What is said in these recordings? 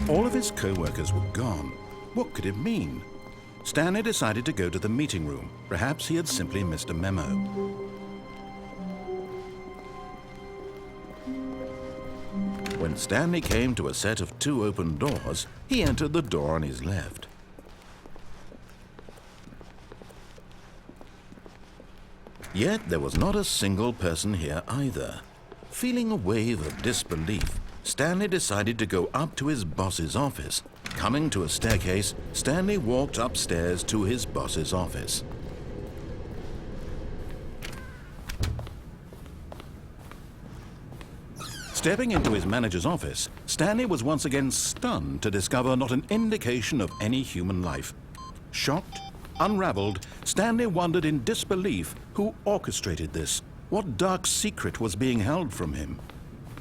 All of his co-workers were gone. What could it mean? Stanley decided to go to the meeting room. Perhaps he had simply missed a memo. When Stanley came to a set of 2 open doors, he entered the door on his left. Yet there was not a single person here either. Feeling a wave of disbelief, Stanley decided to go up to his boss's office. Coming to a staircase, Stanley walked upstairs to his boss's office. Stepping into his manager's office, Stanley was once again stunned to discover not an indication of any human life. Shocked, unraveled, Stanley wondered in disbelief who orchestrated this. What dark secret was being held from him?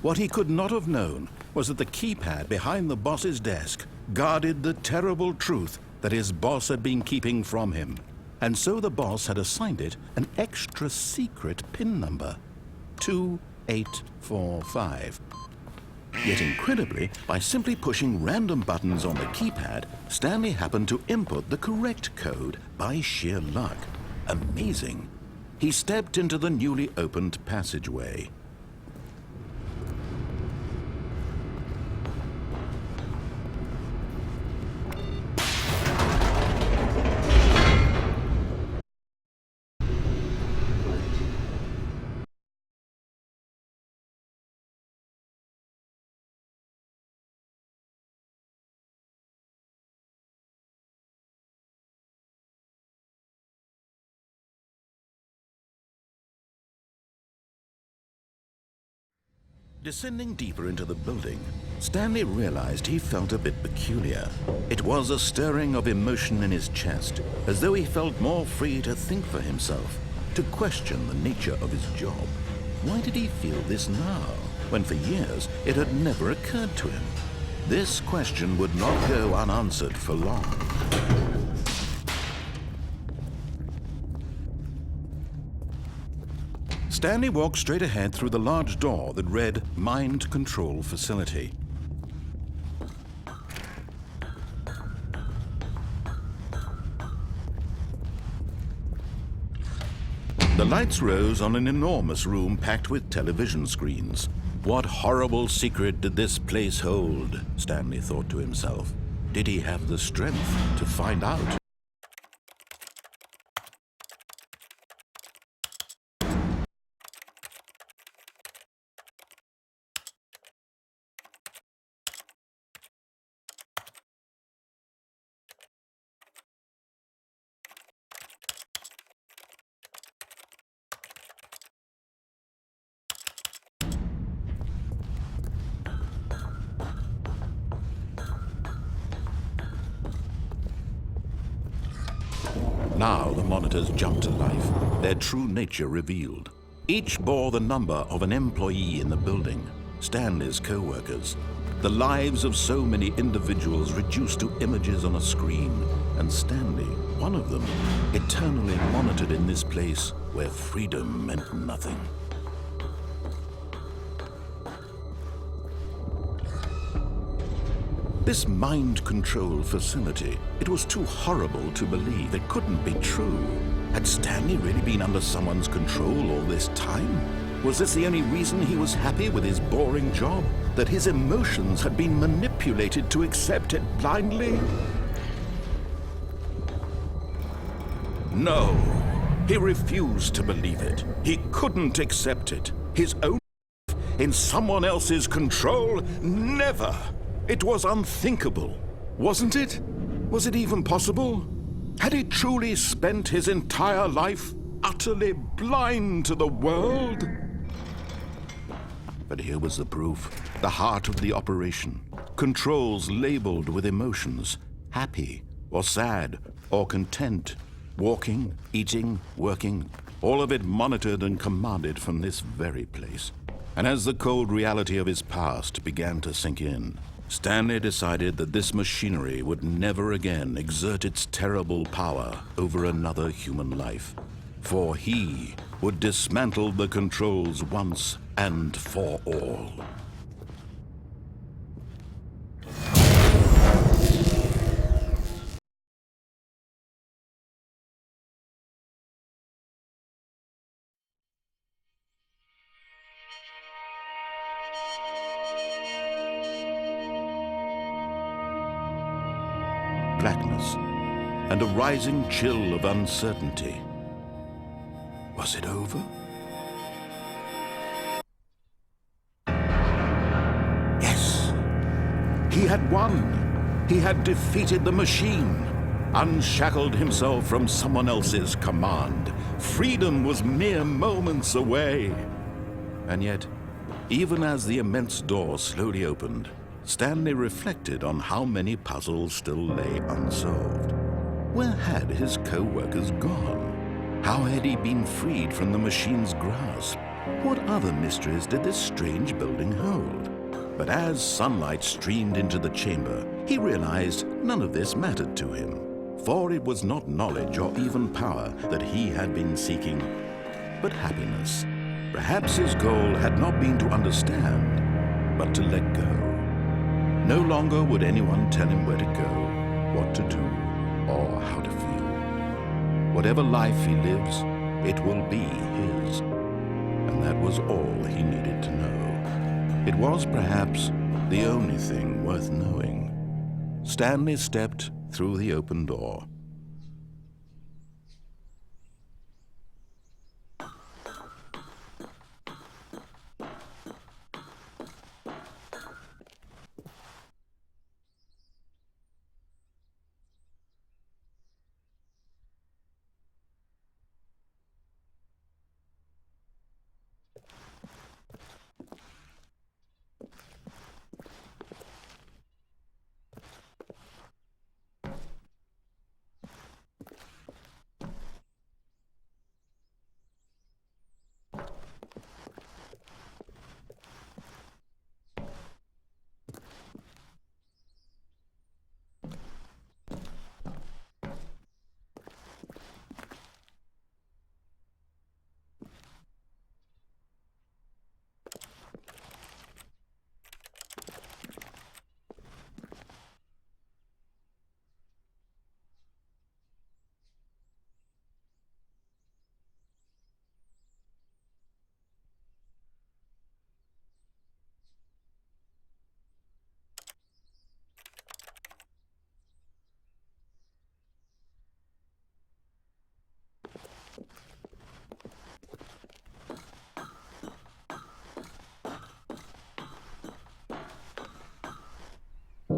What he could not have known was that the keypad behind the boss's desk guarded the terrible truth that his boss had been keeping from him. And so the boss had assigned it an extra secret PIN number, 2845. Yet incredibly, by simply pushing random buttons on the keypad, Stanley happened to input the correct code by sheer luck. Amazing. He stepped into the newly opened passageway. Descending deeper into the building, Stanley realized he felt a bit peculiar. It was a stirring of emotion in his chest, as though he felt more free to think for himself, to question the nature of his job. Why did he feel this now, when for years it had never occurred to him? This question would not go unanswered for long. Stanley walked straight ahead through the large door that read Mind Control Facility. The lights rose on an enormous room packed with television screens. What horrible secret did this place hold? Stanley thought to himself. Did he have the strength to find out? Now the monitors jumped to life, their true nature revealed. Each bore the number of an employee in the building, Stanley's co-workers. The lives of so many individuals reduced to images on a screen, and Stanley, one of them, eternally monitored in this place where freedom meant nothing. This mind control facility, it was too horrible to believe. It couldn't be true. Had Stanley really been under someone's control all this time? Was this the only reason he was happy with his boring job? That his emotions had been manipulated to accept it blindly? No, he refused to believe it. He couldn't accept it. His own life in someone else's control? Never! It was unthinkable, wasn't it? Was it even possible? Had he truly spent his entire life utterly blind to the world? But here was the proof, the heart of the operation. Controls labeled with emotions, happy or sad or content, walking, eating, working, all of it monitored and commanded from this very place. And as the cold reality of his past began to sink in, Stanley decided that this machinery would never again exert its terrible power over another human life, for he would dismantle the controls once and for all. blackness and a rising chill of uncertainty. Was it over? Yes! He had won! He had defeated the machine, unshackled himself from someone else's command. Freedom was mere moments away. And yet, even as the immense door slowly opened, Stanley reflected on how many puzzles still lay unsolved. Where had his co-workers gone? How had he been freed from the machine's grasp? What other mysteries did this strange building hold? But as sunlight streamed into the chamber, he realized none of this mattered to him, for it was not knowledge or even power that he had been seeking, but happiness. Perhaps his goal had not been to understand, but to let go. No longer would anyone tell him where to go, what to do, or how to feel. Whatever life he lives, it will be his. And that was all he needed to know. It was perhaps the only thing worth knowing. Stanley stepped through the open door.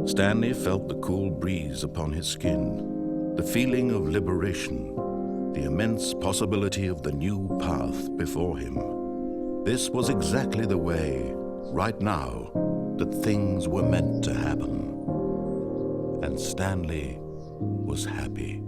Stanley felt the cool breeze upon his skin, the feeling of liberation, the immense possibility of the new path before him. This was exactly the way, right now, that things were meant to happen. And Stanley was happy.